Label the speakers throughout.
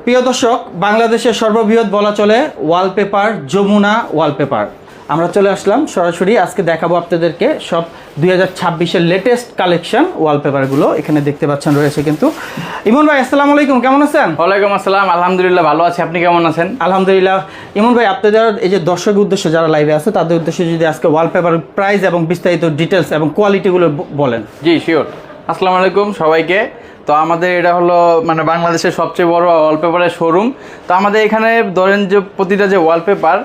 Speaker 1: প্রিয় দর্শক, বাংলাদেশের সর্ববৃহৎ বলা চলে ওয়ালপেপার যমুনা ওয়ালপেপার। আমরা চলে আসলাম সরাসরি, আজকে দেখাবো আপনাদেরকে সব 2026-এর লেটেস্ট কালেকশন ওয়ালপেপারগুলো। এখানে দেখতে পাচ্ছেন রয়েছে কিন্তু। ইমন ভাই, আসসালামু আলাইকুম, কেমন আছেন?
Speaker 2: ওয়ালাইকুম আসসালাম, আলহামদুলিল্লাহ ভালো আছি। আপনি কেমন আছেন?
Speaker 1: আলহামদুলিল্লাহ। ইমন ভাই, আপনাদের এই যে দর্শকের উদ্দেশ্যে যারা লাইভে আছে তাদের উদ্দেশ্যে যদি আজকে ওয়ালপেপার প্রাইস এবং বিস্তারিত ডিটেলস এবং কোয়ালিটিগুলো বলেন।
Speaker 2: জি শিওর। আসসালামু আলাইকুম সবাইকে। তো আমাদের এটা হলো মানে বাংলাদেশের সবচেয়ে বড় ওয়ালপেপারের শোরুম। তো আমাদের এখানে ধরেন যে প্রতিটা যে ওয়ালপেপার,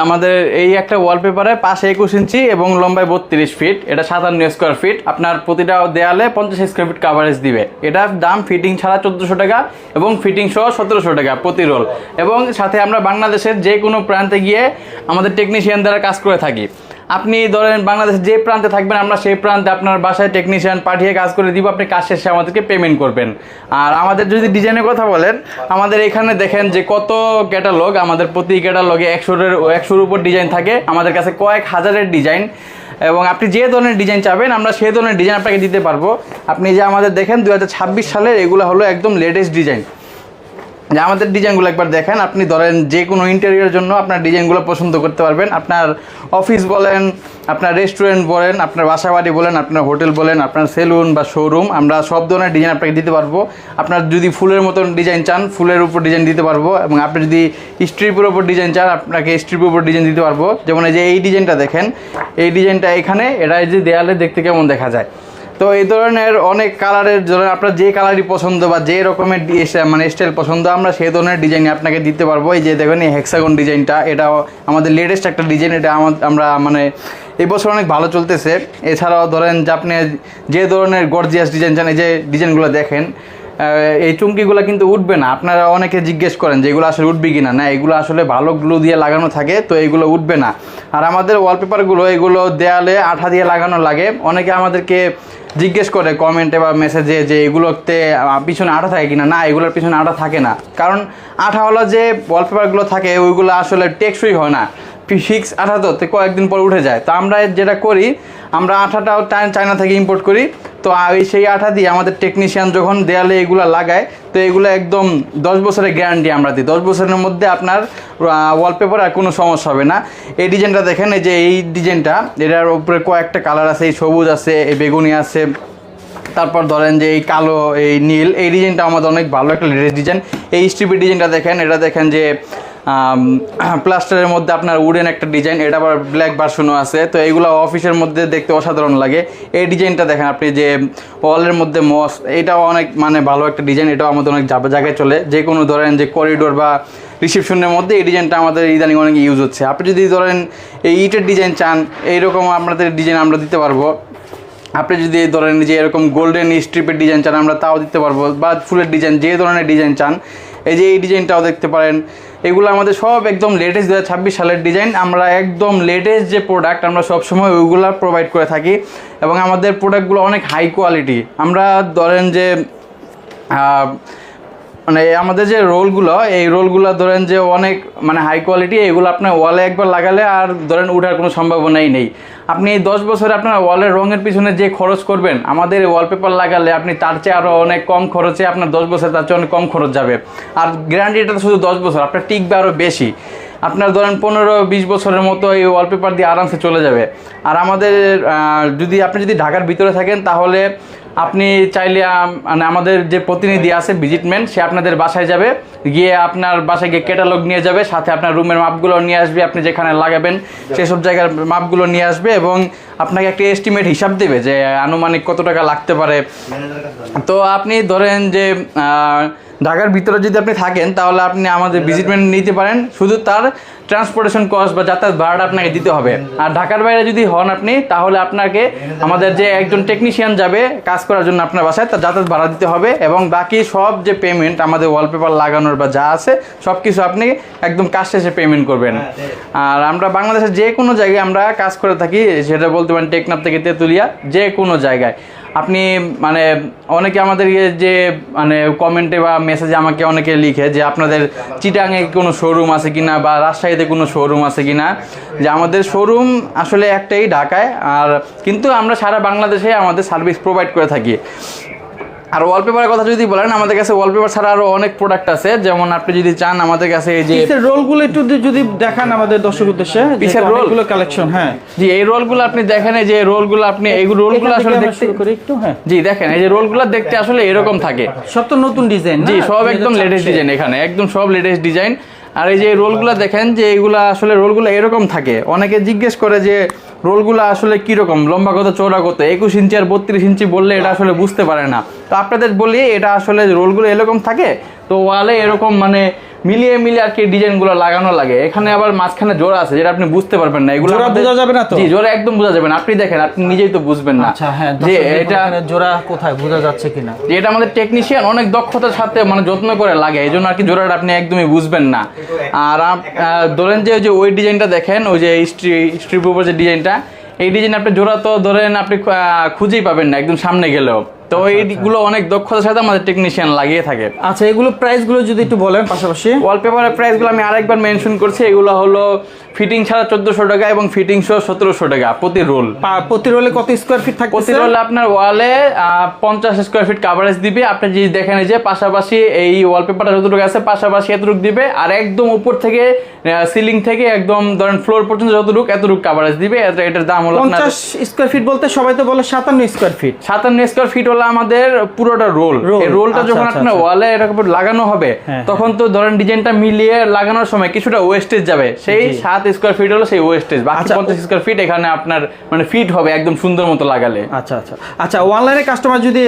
Speaker 2: আমাদের এই একটা ওয়ালপেপারে পাশে 21 ইঞ্চি এবং লম্বায় 32 ফিট, এটা 57 স্কোয়ার ফিট। আপনার প্রতিটা দেয়ালে 50 স্কোয়ার ফিট কাভারেজ দিবে। এটার দাম ফিটিং ছাড়া 1400 টাকা এবং ফিটিং সহ 1700 টাকা প্রতি রোল। এবং সাথে আমরা বাংলাদেশের যে কোনো প্রান্তে গিয়ে আমাদের টেকনিশিয়ান দ্বারা কাজ করে থাকি। আপনি ধরেন বাংলাদেশের যে প্রান্তে থাকবেন, আমরা সেই প্রান্তে আপনার বাসায় টেকনিশিয়ান পাঠিয়ে কাজ করে দিব। আপনি কাজ শেষে আমাদেরকে পেমেন্ট করবেন। আর আমাদের যদি ডিজাইনের কথা বলেন, আমাদের এখানে দেখেন যে কত ক্যাটালগ, আমাদের প্রতি ক্যাটালগে 100-এর উপর ডিজাইন থাকে। আমাদের কাছে কয়েক হাজারের ডিজাইন, এবং আপনি যে ধরনের ডিজাইন চাবেন আমরা সেই ধরনের ডিজাইন আপনাকে দিতে পারবো। আপনি যে আমাদের দেখেন 2026 সালের এগুলো হলো একদম লেটেস্ট ডিজাইন। যে আমাদের ডিজাইনগুলো একবার দেখেন, আপনি ধরেন যে কোনো ইন্টেরিয়রের জন্য আপনার ডিজাইনগুলো পছন্দ করতে পারবেন। আপনার অফিস বলেন, আপনার রেস্টুরেন্ট বলেন, আপনার বাসা বাড়ি বলেন, আপনার হোটেল বলেন, আপনার সেলুন বা শোরুম, আমরা সব ধরনের ডিজাইন আপনাকে দিতে পারবো। আপনার যদি ফুলের মতন ডিজাইন চান, ফুলের উপর ডিজাইন দিতে পারবো। এবং আপনি যদি স্ট্রিপের উপর ডিজাইন চান, আপনাকে স্ট্রিপের উপর ডিজাইন দিতে পারবো। যেমন এই যে এই ডিজাইনটা দেখেন, এই ডিজাইনটা এখানে এটা যে দেয়ালে দেখতে কেমন দেখা যায়। তো এই ধরনের অনেক কালারের জন্য আপনার যে কালারই পছন্দ বা যে রকমের মানে স্টাইল পছন্দ, আমরা সেই ধরনের ডিজাইন আপনাকে দিতে পারবো। এই যে দেখেন এই হেক্সাগন ডিজাইনটা, এটা আমাদের লেটেস্ট একটা ডিজাইন। এটা আমরা মানে এই বছর অনেক ভালো চলতেছে। এছাড়াও ধরেন যে আপনি যে ধরনের গর্জিয়াস ডিজাইন চান, এই যে ডিজাইনগুলো দেখেন, এই চুমকিগুলো কিন্তু উঠবে না। আপনারা অনেকে জিজ্ঞেস করেন যে এগুলো আসলে উঠবে কিনা। না, এগুলো আসলে ভালো গ্লু দিয়ে লাগানো থাকে, তো এগুলো উঠবে না। আর আমাদের ওয়ালপেপারগুলো এগুলো দেয়ালে আঠা দিয়ে লাগানো লাগে। অনেকে আমাদেরকে জিজ্ঞেস করে কমেন্টে বা মেসেজে যে এগুলোতে পিছনে আঠা থাকে কিনা। না, এগুলোর পিছনে আঠা থাকে না, কারণ আঠা হলো যে ওয়ালপেপারগুলো থাকে ওইগুলো আসলে টেকসই হয় না। ফিক্স আঠা তো কয়েকদিন পর উঠে যায়। তো আমরা যেটা করি, আমরা আঠাটাও চায়না থেকে ইম্পোর্ট করি। তো সেই আঠা দিয়ে আমাদের টেকনিশিয়ান যখন দেয়ালে এগুলো লাগায়, তো এগুলো একদম 10 বছরের গ্যারান্টি আমরা দিই। 10 বছরের মধ্যে আপনার ওয়ালপেপার আর কোনো সমস্যা হবে না। এই ডিজাইনটা দেখেন, এই যে এই ডিজাইনটা, এটার উপরে কয়েকটা কালার আছে, এই সবুজ আছে, এই বেগুনি আছে, তারপর ধরেন যে এই কালো, এই নীল। এই ডিজাইনটা আমাদের অনেক ভালো একটা লেটেস্ট ডিজাইন। এই স্ট্রিপের ডিজাইনটা দেখেন, এটা দেখেন যে প্লাস্টারের মধ্যে আপনার উডেন একটা ডিজাইন, এটা আবার ব্ল্যাক ভার্সনও আছে। তো এইগুলো অফিসের মধ্যে দেখতে অসাধারণ লাগে। এই ডিজাইনটা দেখেন আপনি, যে ওয়ালের মধ্যে মস, এটাও অনেক মানে ভালো একটা ডিজাইন। এটাও আমাদের অনেক জায়গায় চলে, যে কোনো ধরেন যে করিডোর বা রিসেপশনের মধ্যে এই ডিজাইনটা আমাদের ইদানিং অনেক ইউজ হচ্ছে। আপনি যদি ধরেন এই ইটের ডিজাইন চান, এইরকম আপনাদের ডিজাইন আমরা দিতে পারবো। আপনি যদি ধরেন যে এরকম গোল্ডেন স্ট্রিপের ডিজাইন চান, আমরা তাও দিতে পারবো। বা ফুলের ডিজাইন, যে ধরনের ডিজাইন চান, এই যে এই ডিজাইনটাও দেখতে পারেন। এগুলো আমাদের সব একদম লেটেস্ট 2026 সালের ডিজাইন। আমরা একদম লেটেস্ট যে প্রোডাক্ট, আমরা সবসময় ওইগুলো প্রোভাইড করে থাকি। এবং আমাদের প্রোডাক্টগুলো অনেক হাই কোয়ালিটি। আমরা ধরেন যে মানে আমাদের যে রোলগুলো, এই রোলগুলো ধরেন যে অনেক মানে হাই কোয়ালিটি। এগুলো আপনার ওয়ালে একবার লাগালে আর ধরেন উঠার কোনো সম্ভাবনাই নেই। আপনি এই 10 বছরে আপনার ওয়ালের রঙের পিছনে যে খরচ করবেন, আমাদের ওয়ালপেপার লাগালে আপনি তার চেয়ে আরও অনেক কম খরচে, আপনার 10 বছর তার চেয়ে অনেক কম খরচ যাবে। আর গ্যারান্টিটা শুধু 10 বছর, আপনার টিকবে আরও বেশি। আপনার ধরেন 15-20 বছরের মতো এই ওয়ালপেপার দিয়ে আরামসে চলে যাবে। আর আমাদের আপনি যদি ঢাকার ভিতরে থাকেন, তাহলে আপনি চাইলে মানে আমাদের যে প্রতিনিধি আছে, ভিজিটম্যান, সে আপনাদের বাসায় যাবে, গিয়ে আপনার বাসায় গিয়ে ক্যাটালগ নিয়ে যাবে, সাথে আপনার রুমের মাপগুলো নিয়ে আসবে, আপনি যেখানে লাগাবেন সেসব জায়গার মাপগুলো নিয়ে আসবে, এবং আপনাকে একটা এস্টিমেট হিসাব দেবে যে আনুমানিক কত টাকা লাগতে পারে। তো আপনি ধরেন যে ঢাকার ভিতরে যদি আপনি থাকেন, তাহলে আপনি আমাদের ভিজিটমেন্ট নিতে পারেন। শুধু তার ট্রান্সপোর্টেশন কস্ট বা যাতায়াত ভাড়াটা আপনাকে দিতে হবে। আর ঢাকার বাইরে যদি হন আপনি, তাহলে আপনাকে আমাদের যে একজন টেকনিশিয়ান যাবে কাজ করার জন্য আপনার বাসায়, তার যাতায়াত ভাড়া দিতে হবে। এবং বাকি সব যে পেমেন্ট আমাদের ওয়ালপেপার লাগানোর বা যা আছে সব কিছু আপনি একদম কাজ শেষে পেমেন্ট করবেন। আর আমরা বাংলাদেশের যে কোনো জায়গায় আমরা কাজ করে থাকি, সেটা বলতে পারেন টেকনাফ থেকে তেঁতুলিয়া, যে কোনো জায়গায়। আপনি মানে অনেকে আমাদের যে মানে কমেন্টে বা মেসেজে আমাকে অনেকে লিখে যে আপনাদের চিটাঙে কোনো শোরুম আছে কিনা বা রাজশাহীতে কোনো শোরুম আছে কিনা। যে আমাদের শোরুম আসলে একটাই, ঢাকায়। আর কিন্তু আমরা সারা বাংলাদেশে আমাদের সার্ভিস প্রোভাইড করে থাকি। আর ওয়ালপেপারের কথা যদি বলেন, আমাদের কাছে ওয়ালপেপার ছাড়া আরো অনেক প্রোডাক্ট আছে। যেমন আপনি যদি চান আমাদের কাছে এই যে
Speaker 1: পিসের রোলগুলো একটু যদি দেখান আমাদের দর্শক উদ্দেশ্যে,
Speaker 2: পিসের
Speaker 1: রোলগুলো কালেকশন। হ্যাঁ
Speaker 2: জি, এই রোলগুলো আপনি দেখেন, এই যে রোলগুলো আপনি এই রোলগুলো আসলে দেখতে
Speaker 1: করি একটু। হ্যাঁ
Speaker 2: জি, দেখেন এই যে রোলগুলো দেখতে আসলে এরকম থাকে।
Speaker 1: সব তো নতুন ডিজাইন।
Speaker 2: জি, সব একদম লেটেস্ট ডিজাইন, এখানে একদম সব লেটেস্ট ডিজাইন। আর এই যে রোলগুলো দেখেন যে এইগুলা আসলে রোলগুলো এরকম থাকে। অনেকে জিজ্ঞেস করে যে রোলগুলো আসলে কিরকম, লম্বা কত, চওড়া কত, 21 ইঞ্চি আর 32 ইঞ্চি বললে এটা আসলে বুঝতে পারে না। তো আপনাদের বলি এটা আসলে রোলগুলো এরকম থাকে, তো ওয়ালে এরকম মানে মিলিয়ে আর কি ডিজাইনগুলো লাগানো লাগে। এখানে আবার মাঝখানে জোড়া আছে যেটা আপনি বুঝতে পারবেন না, এগুলো
Speaker 1: বোঝা যাবে না তো।
Speaker 2: জি, জোড়া একদম বোঝা যাবে না, আপনি দেখেন আপনি নিজেই তো বুঝবেন না।
Speaker 1: আচ্ছা হ্যাঁ,
Speaker 2: যে এটা
Speaker 1: জোড়া কোথায় বোঝা যাচ্ছে কিনা,
Speaker 2: এটা আমাদের টেকনিশিয়ান অনেক দক্ষতার সাথে মানে যত্ন করে লাগে, এই জন্য আর কি জোড়াটা আপনি একদমই বুঝবেন না। আর ধরেন যে ওই ডিজাইনটা দেখেন, ওই যে স্ট্রিপ উপর যে ডিজাইনটা, এই ডিজাইন আপনি জোড়া তো ধরেন আপনি খুঁজেই পাবেন না একদম সামনে গেলেও। তো এইগুলো অনেক দক্ষতার সাথে আমাদের টেকনিশিয়ান লাগিয়ে থাকে।
Speaker 1: আচ্ছা, এগুলো প্রাইসগুলো যদি একটু বলেন পাশাপাশি।
Speaker 2: ওয়ালপেপারের প্রাইসগুলো আমি আরেকবার মেনশন করছি, এগুলো হলো ফিটিং ছাড়া 1400 টাকা এবং ফিটিং সহ 1700 টাকা প্রতি রোল।
Speaker 1: প্রতি রোলে কত স্কয়ার ফিট থাকে?
Speaker 2: প্রতি রোলে আপনার ওয়ালে 50 স্কয়ার ফিট কাভারেজ দিবে। আপনি যদি দেখেন যে পাশাপাশি এই ওয়ালপেপারটা যতটুকু আছে পাশাপাশি এতটুকু দিবে, আর একদম উপর থেকে সিলিং থেকে একদম ধরেন ফ্লোর পর্যন্ত এতটুকু কাভারেজ দিবে। এটার দাম হলো
Speaker 1: 50 স্কয়ার ফিট বলতে সবাই তো বলে 57 স্কয়ার ফিট।
Speaker 2: 57 স্কয়ার ফিট হলো আমাদের পুরোটা রোল। এই রোলটা যখন আপনার ওয়ালে এরকম লাগানো হবে তখন তো ধরেন ডিজাইনটা মিলিয়ে লাগানোর সময় কিছুটা ওয়েস্টেজ যাবে, সেই 7 স্কয়ার ফিট হলো সেই ওয়েস্টেজ। বাকি 50 স্কয়ার ফিট এখানে আপনার মানে ফিট হবে একদম সুন্দর মতো লাগালে।
Speaker 1: আচ্ছা আচ্ছা আচ্ছা, অনলাইনে কাস্টমার যদি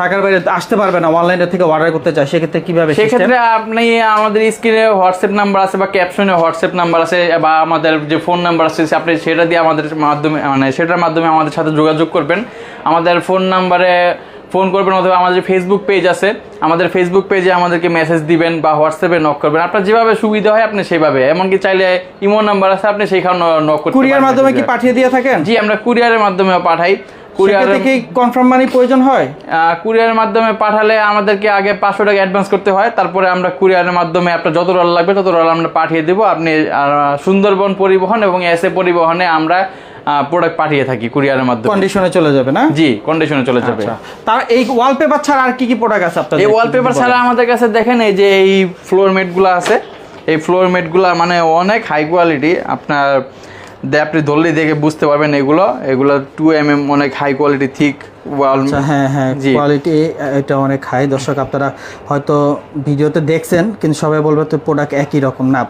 Speaker 1: ঢাকার বাইরে আসতে পারবে না, অনলাইনে থেকে অর্ডার করতে চায়, সেক্ষেত্রে কিভাবে?
Speaker 2: সেক্ষেত্রে আপনি আমাদের স্ক্রিনে হোয়াটসঅ্যাপ নাম্বার আছে বা ক্যাপশনে হোয়াটসঅ্যাপ নাম্বার আছে বা আমাদের যে ফোন নাম্বার আছে আপনি সেটা দিয়ে আমাদের মাধ্যমে মানে সেটার মাধ্যমে আমাদের সাথে যোগাযোগ করবেন। আমাদের ফোন নাম্বারে ফোন করবেন অথবা আমাদের ফেসবুক পেজ আছে, আমাদের ফেসবুক পেজে আমাদেরকে মেসেজ দিবেন বা হোয়াটসঅ্যাপে নক করবেন। আপনার যেভাবে সুবিধা হয় আপনি সেভাবে, এমনকি চাইলে ইমো নাম্বার আছে আপনি সেইখানে নক করতে পারেন।
Speaker 1: কুরিয়ার মাধ্যমে কি পাঠিয়ে দিয়ে থাকেন?
Speaker 2: জি, আমরা কুরিয়ারের মাধ্যমেও পাঠাই।
Speaker 1: কুরিয়ার থেকে কনফার্ম মানি প্রয়োজন হয়?
Speaker 2: কুরিয়ারের মাধ্যমে পাঠালে আমাদেরকে আগে 500 টাকা অ্যাডভান্স করতে হয়, তারপরে আমরা কুরিয়ারের মাধ্যমে আপনার যত রোল লাগবে তত রোল আমরা পাঠিয়ে দেবো। আপনি সুন্দরবন পরিবহন এবং এসএ পরিবহনে আমরা প্রোডাক্ট পাঠিয়ে থাকি কুরিয়ারের মাধ্যমে।
Speaker 1: কন্ডিশনে চলে যাবে না?
Speaker 2: জি, কন্ডিশনে চলে যাবে।
Speaker 1: তার এই ওয়ালপেপার ছাড়া আর কি কি প্রোডাক্ট আছে আপনাদের?
Speaker 2: এই ওয়ালপেপার ছাড়া আমাদের কাছে দেখেন এই যে এই ফ্লোর ম্যাটগুলো আছে, এই ফ্লোর ম্যাটগুলো মানে অনেক হাই কোয়ালিটি। আপনার আপনি ধরলেই দেখে বুঝতে পারবেন এগুলো 2 mm অনেক হাই কোয়ালিটি থিক ওয়াল।
Speaker 1: হ্যাঁ হ্যাঁ, কোয়ালিটি এটা অনেক হাই। দর্শক আপনারা হয়তো ভিডিওতে দেখছেন কিন্তু সবাই বলবে তো প্রোডাক্ট একই রকম না,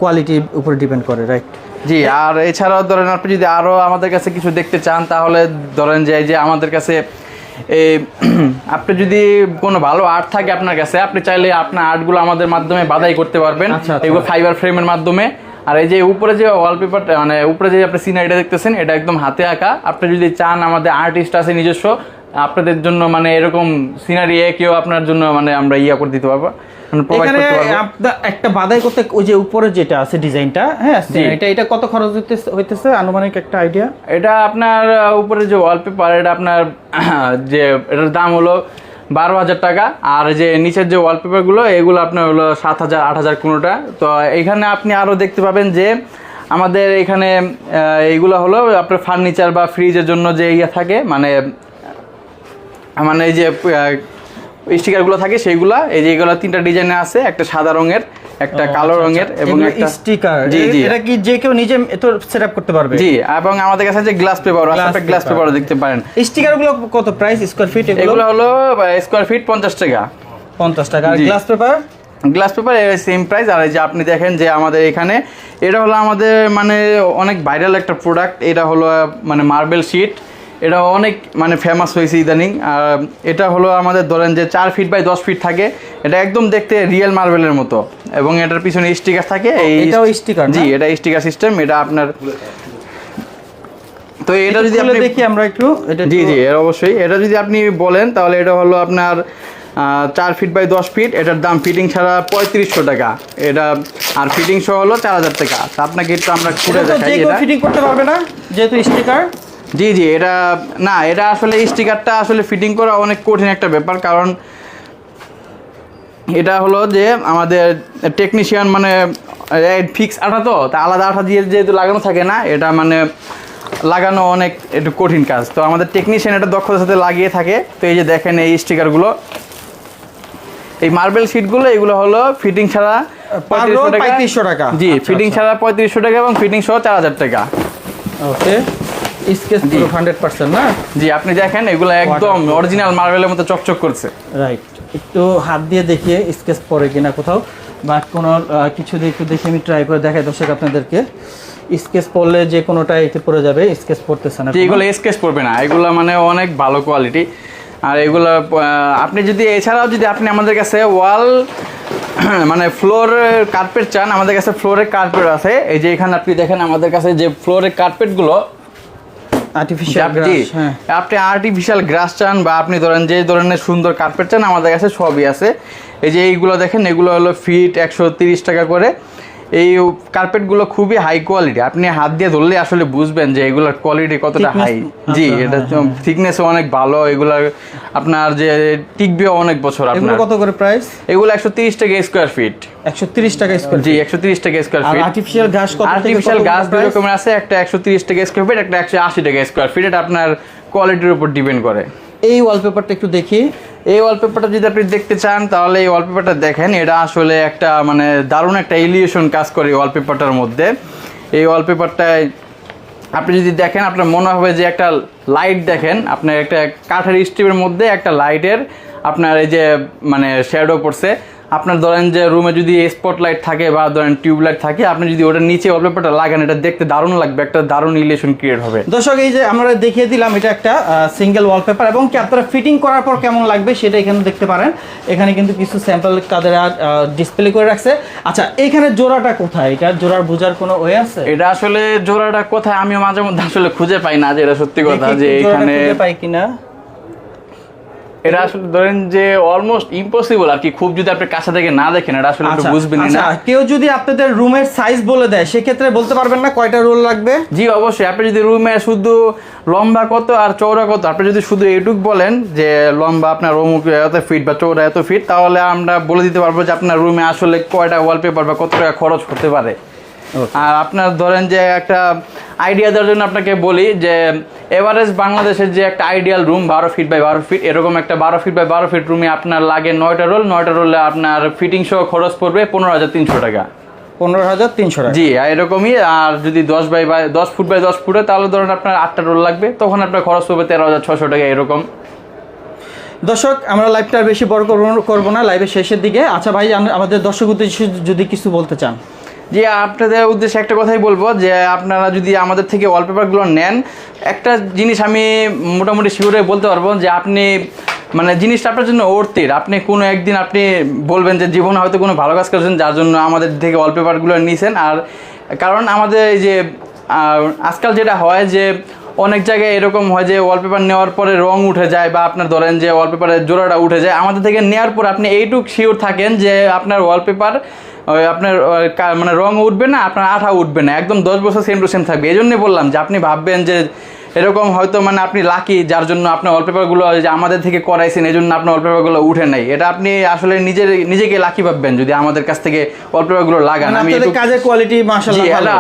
Speaker 1: কোয়ালিটির উপর ডিপেন্ড করে, রাইট?
Speaker 2: জি, আর এছাড়াও ধরেন আপনি যদি আরও আমাদের কাছে কিছু দেখতে চান তাহলে ধরেন যে আমাদের কাছে এই আপনি যদি কোনো ভালো আর্ট থাকে আপনার কাছে, আপনি চাইলে আপনার আর্টগুলো আমাদের মাধ্যমে বাধাই করতে পারবেন। এগুলো ফাইবার ফ্রেমের মাধ্যমে। আর এই যে উপরে যে ওয়ালপেপারটা মানে উপরে যে আপনি সিনারিটা দেখতেছেন এটা একদম হাতে আঁকা। আপনি যদি চান আমাদের আর্টিস্ট আছে নিজস্ব, আপনাদের জন্য মানে এরকম সিনারি কেউ আপনার জন্য মানে আমরা করে দিতে পারবো।
Speaker 1: এখানে একটা বাধাই করতে ওই যে উপরে যেটা আছে ডিজাইনটা, হ্যাঁ এটা কত খরচ হইতেছে আনুমানিক একটা আইডিয়া? এটা
Speaker 2: আপনার উপরে যে ওয়ালপেপার এটা আপনার যে এটার দাম হলো 12,000 টাকা। আর যে নিচের যে ওয়ালপেপারগুলো এগুলো আপনার হলো 7,000 8,000 কোনোটা। তো এখানে আপনি আরও দেখতে পাবেন যে আমাদের এখানে এইগুলো হলো আপনার ফার্নিচার বা ফ্রিজের জন্য যে থাকে মানে এই যে স্টিকারগুলো থাকে সেইগুলা, এই যে এগুলো 3টা ডিজাইনে আছে, একটা সাদা রঙের, একটা কালো রঙের এবং একটা
Speaker 1: স্টিকার।
Speaker 2: জি জি,
Speaker 1: এটা কি যে কেউ নিজে তো সেটআপ করতে পারবে?
Speaker 2: জি, এবং আমাদের কাছে যে গ্লাস পেপার আছে, আপনি গ্লাস পেপারও দেখতে পারেন।
Speaker 1: স্টিকারগুলো কত প্রাইস স্কয়ার ফিট?
Speaker 2: এগুলো হলো স্কয়ার ফিট 50 টাকা।
Speaker 1: 50 টাকা। আর glass paper?
Speaker 2: Glass paper same price. আর এই যে আপনি দেখেন যে আমাদের এখানে এটা হলো আমাদের মানে অনেক ভাইরাল একটা প্রোডাক্ট, এটা হলো মানে মার্বেল শিট। এটা অনেক মানে ফেমাস হয়েছে ইদানিং। আর এটা হলো আমাদের ধরেন যে 4 ফিট বাই 10 ফিট থাকে, এটা একদম দেখতে রিয়েল মার্বেলের মতো এবং এটার পিছনে স্টিকার থাকে।
Speaker 1: এটাও স্টিকার?
Speaker 2: জি, এটা স্টিকার সিস্টেম। এটা আপনার তো এটা যদি আপনি
Speaker 1: দেখি আমরা একটু এটা।
Speaker 2: জি জি, এর অবশ্যই। এটা যদি আপনি বলেন তাহলে এটা হলো আপনার 4 ফিট বাই 10 ফিট। এটার দাম ফিটিং ছাড়া 3500 টাকা এটা, আর ফিটিং সহ হলো 4000 টাকা। আপনাকে একটু আমরা খুলে দেখাই।
Speaker 1: এটা ফিটিং করতে পারবে না যেহেতু স্টিকার?
Speaker 2: জি জি, এটা না, এটা আসলে স্টিকারটা আসলে ফিটিং করা অনেক কঠিন একটা ব্যাপার, কারণ এটা হলো যে আমাদের টেকনিশিয়ান মানে ফিক্স আঠা, তো আলাদা আঠা দিয়ে যেহেতু লাগানো থাকে না, এটা মানে লাগানো অনেক একটু কঠিন কাজ। তো আমাদের টেকনিশিয়ান এটা দক্ষতার সাথে লাগিয়ে থাকে। তো এই যে দেখেন এই স্টিকারগুলো, এই মার্বেল শিটগুলো, এগুলো হলো ফিটিং ছাড়া
Speaker 1: 3500 টাকা।
Speaker 2: জি, ফিটিং ছাড়া 3500 টাকা এবং ফিটিং সহ 4000 টাকা।
Speaker 1: ওকে, স্কেচ পুরো 100% না?
Speaker 2: জি, আপনি দেখেন এগুলো একদম অরিজিনাল মার্বেলের মতো চকচক করছে।
Speaker 1: রাইট, একটু হাত দিয়ে দেখিয়ে স্কেচ পড়ে কিনা কোথাও বা কোনো কিছু দিয়ে একটু দেখে আমি ট্রাই করে দেখাই দর্শক আপনাদেরকে। স্কেচ পড়লে যে কোনোটা এতে পড়ে যাবে, স্কেচ পড়তেছে না।
Speaker 2: এগুলো স্কেচ পড়বে না, এগুলো মানে অনেক ভালো কোয়ালিটি। আর এগুলো আপনি যদি এছাড়াও যদি আপনি আমাদের কাছে ওয়াল মানে ফ্লোর কার্পেট চান, আমাদের কাছে ফ্লোরের কার্পেট আছে। এই যে এখানে আপনি দেখেন আমাদের কাছে যে ফ্লোরের কার্পেটগুলো
Speaker 1: আর্টিফিশিয়াল গ্রাস, হ্যাঁ,
Speaker 2: আপনি আর্টিফিশিয়াল গ্রাস চান বা আপনি ধরেন যে ধরনের সুন্দর কার্পেট চান, আমাদের কাছে সবই আছে। এই যে এইগুলো দেখেন, এগুলো হলো ফিট 130 টাকা করে। এই কার্পেটগুলো খুবই হাই কোয়ালিটি, আপনি হাত দিয়ে ধরলে আসলে বুঝবেন যে এগুলোর কোয়ালিটি কতটা হাই। জি, এটা থিকনেসও অনেক ভালো, এগুলা আপনার যে টিকবেও অনেক বছর। আপনার
Speaker 1: কত করে প্রাইস?
Speaker 2: এগুলো 130 টাকা স্কয়ার ফিট।
Speaker 1: 130 টাকা স্কয়ার?
Speaker 2: জি, 130 টাকা স্কয়ার ফিট।
Speaker 1: আর্টিফিশিয়াল ঘাস কত?
Speaker 2: আর্টিফিশিয়াল ঘাস দুই রকমের আছে, একটা 130 টাকা স্কয়ার ফিট, একটা 180 টাকা স্কয়ার ফিট। এটা আপনার কোয়ালিটির উপর ডিপেন্ড করে।
Speaker 1: এই ওয়ালপেপারটা একটু দেখি।
Speaker 2: এই ওয়ালপেপারটা যদি আপনি দেখতে চান তাহলে এই ওয়ালপেপারটা দেখেন, এটা আসলে একটা মানে দারুণ একটা এলিভেশন কাজ করে এই ওয়ালপেপারটার মধ্যে। এই ওয়ালপেপারটায় আপনি যদি দেখেন আপনার মনে হবে যে একটা লাইট দেখেন, আপনার একটা কাঠের স্ট্রিপের মধ্যে একটা লাইটের আপনার এই যে মানে শ্যাডো পড়ছে। আপনার ধরেন যে রুমে যদি স্পটলাইট থাকে বা ধরেন টিউবলাইট থাকে, আপনি যদি ওটার নিচে ওয়ালপেপারটা লাগান, এটা দেখতে দারুণ লাগবে, একটা দারুণ ইলিউশন ক্রিয়েট হবে।
Speaker 1: দর্শক এই যে আমরা দেখিয়ে দিলাম, এটা একটা সিঙ্গেল ওয়ালপেপার এবং কি আপনারা ফিটিং করার পর কেমন লাগবে সেটা এখানে দেখতে পারেন। এখানে কিন্তু কিছু স্যাম্পল তাদের ডিসপ্লে করে রাখছে। আচ্ছা, এখানে জোড়াটা কোথায়? এটা জোড়ার বোঝার কোনো ওয়ে আছে?
Speaker 2: এটা আসলে জোড়াটা কোথায় আমি মাঝে মধ্যে আসলে খুঁজে পাই না, যে এটা সত্যি কথা যে এখানে
Speaker 1: পাই কিনা।
Speaker 2: এটা আসলে ধরেন যে অলমোস্ট ইম্পসিবল আর কি, খুব যদি আপনি কাছে থেকে না দেখেন এটা আসলে একটু বুঝবেন না।
Speaker 1: কেউ যদি আপনাদের রুমের সাইজ বলে দেয় সেক্ষেত্রে বলতে পারবেন না কয়টা রোল লাগবে?
Speaker 2: জি অবশ্যই, আপনি যদি রুমে শুধু লম্বা কত আর চওড়া কত, আপনি যদি শুধু এইটুক বলেন যে লম্বা আপনার অমুক এত ফিট বা চওড়া এত ফিট, তাহলে আমরা বলে দিতে পারবো যে আপনার রুমে আসলে কয়টা ওয়ালপেপার বা কত টাকা খরচ করতে পারে। আর আপনার ধরেন যে একটা আইডিয়া দেওয়ার জন্য আপনাকে বলি যে এভারেজ বাংলাদেশের যে একটা ideal room 12 feet by 12 feet, এরকম একটা 12 ফিট বাই 12 ফিট রুমে আপনার লাগে 9টা রোল। 9টা রোলে আপনার ফিটিং সহ খরচ পড়বে 15,300 টাকা।
Speaker 1: 15,300 টাকা?
Speaker 2: জি, এরকমই। আর যদি 10 ফুট বাই 10 ফুটে, তাহলে ধরুন আপনার 8টা রোল লাগবে, তখন আপনার খরচ পড়বে 13,600 টাকা এরকম।
Speaker 1: দর্শক আমরা লাইভটা বেশি বড় করবো না, লাইভের শেষের দিকে। আচ্ছা ভাই, আমাদের দর্শক উদ্দেশ্যে যদি কিছু বলতে চান।
Speaker 2: জি, আপনাদের উদ্দেশ্যে একটা কথাই বলবো যে আপনারা যদি আমাদের থেকে ওয়ালপেপারগুলো নেন, একটা জিনিস আমি মোটামুটি শিওরে বলতে পারবো যে আপনি মানে জিনিসটা আপনার জন্য অর্থের। আপনি কোনো একদিন আপনি বলবেন যে জীবনে হয়তো কোনো ভালো কাজ করেছেন যার জন্য আমাদের থেকে ওয়ালপেপারগুলো নিয়েছেন। আর কারণ আমাদের এই যে আজকাল যেটা হয় যে অনেক জায়গায় এরকম হয় যে ওয়ালপেপার নেওয়ার পরে রং উঠে যায় বা আপনার ধরেন যে ওয়ালপেপারের জোড়াটা উঠে যায়। আমাদের থেকে নেওয়ার পর আপনি এইটুক শিওর থাকেন যে আপনার ওয়ালপেপার আপনার মানে রং উঠবে না, আপনার আঠা উঠবে না, একদম 10 বছর সেম টু সেম থাকবে। এই জন্যই বললাম যে আপনি ভাববেন যে এরকম হয়তো মানে আপনি লাকি যার জন্য আপনার ওয়ালপেপারগুলো যে আমাদের থেকে করাইছেন এই জন্য আপনার ওয়ালপেপারগুলো উঠে নাই। এটা আপনি আসলে নিজেকে লাকি ভাববেন যদি আমাদের কাছ থেকে ওয়ালপেপারগুলো লাগান।
Speaker 1: আমি কাজের কোয়ালিটি মাশাআল্লাহ ভালো।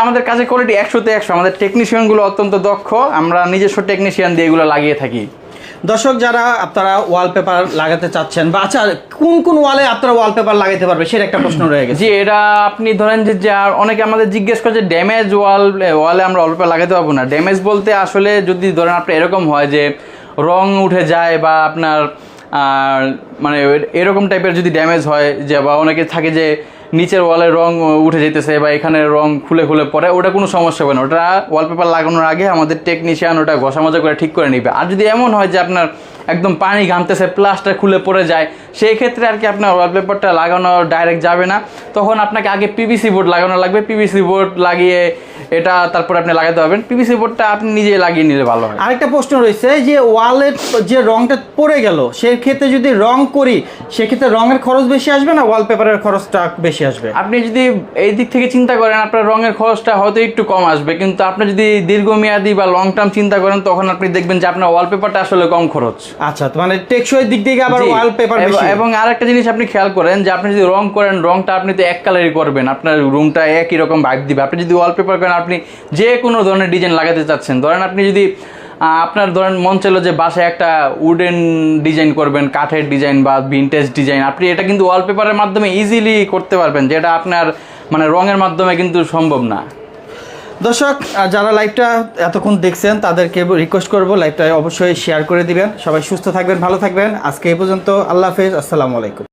Speaker 2: আমাদের কাজের কোয়ালিটি 100-তে 100। আমাদের টেকনিশিয়ানগুলো অত্যন্ত দক্ষ, আমরা নিজস্ব টেকনিশিয়ান দিয়ে এগুলো লাগিয়ে থাকি।
Speaker 1: দর্শক যারা আপনারা ওয়ালপেপার লাগাতে চাচ্ছেন বা আচ্ছা কোন কোন ওয়ালে আপনারা ওয়ালপেপার লাগাইতে পারবে সেটা একটা প্রশ্ন রয়ে গেছে।
Speaker 2: জি, এটা আপনি ধরেন যে অনেকে আমাদের জিজ্ঞেস করে যে ড্যামেজ ওয়ালে আমরা ওয়ালপেপার লাগাতে পারবো না। ড্যামেজ বলতে আসলে যদি ধরেন আপনার এরকম হয় যে রং উঠে যায় বা আপনার মানে এরকম টাইপের যদি ড্যামেজ হয় যে, বা অনেকে থাকে যে নিচের ওয়ালের রং উঠে যেতেছে বা এখানে রং খুলে পড়ে, ওটা কোনো সমস্যা হবে না। ওটা ওয়ালপেপার লাগানোর আগে আমাদের টেকনিশিয়ান ওটা ঘষা মাজা করে ঠিক করে নিবে। আর যদি এমন হয় যে আপনার একদম পানি ঘামতেছে, প্লাস্টার খুলে পড়ে যায়, সেই ক্ষেত্রে আর কি আপনার ওয়ালপেপারটা লাগানো ডাইরেক্ট যাবে না। তখন আপনাকে আগে পিভিসি বোর্ড লাগানো লাগবে। পিভিসি বোর্ড লাগিয়ে এটা তারপর আপনি লাগাতে পারবেন। পিভিসি বোর্ডটা আপনি নিজে লাগিয়ে নিলে ভালো হয়।
Speaker 1: আরেকটা প্রশ্ন রয়েছে যে ওয়ালের যে রংটা পড়ে গেল সেই ক্ষেত্রে যদি রং করি সেক্ষেত্রে রঙের খরচ বেশি আসবে না ওয়ালপেপারের খরচটা বেশি আসবে?
Speaker 2: আপনি যদি এই দিক থেকে চিন্তা করেন আপনার রঙের খরচটা হয়তো একটু কম আসবে, কিন্তু আপনি যদি দীর্ঘমেয়াদী বা লং টার্ম চিন্তা করেন তখন আপনি দেখবেন যে আপনার ওয়ালপেপারটা আসলে কম খরচ।
Speaker 1: আচ্ছা, তো মানে টেকসই দিক থেকে আবার
Speaker 2: জি।
Speaker 1: ওয়ালপেপার বেশি।
Speaker 2: এবং আরেকটা জিনিস আপনি খেয়াল করেন যে আপনি যদি রং করেন, রংটা আপনি তো এক কালারই করবেন, আপনার রুমটা একই রকম ভাইব দিবে। আপনি যদি ওয়ালপেপার করেন, আপনি যে কোনো ধরনের ডিজাইন লাগাতে চাচ্ছেন, ধরেন আপনি যদি আপনার ধরেন মন চাইলো যে বাসায় একটা উডেন ডিজাইন করবেন, কাঠের ডিজাইন বা ভিনটেজ ডিজাইন, আপনি এটা কিন্তু ওয়ালপেপারের মাধ্যমে ইজিলি করতে পারবেন, যেটা আপনার মানে রঙের মাধ্যমে কিন্তু সম্ভব না।
Speaker 1: দর্শক যারা লাইভটা এতক্ষণ দেখছেন তাদেরকে রিকোয়েস্ট করবো লাইভটা অবশ্যই শেয়ার করে দিবেন। সবাই সুস্থ থাকবেন, ভালো থাকবেন। আজকে এই পর্যন্ত, আল্লাহ হাফেজ, আসসালামু আলাইকুম।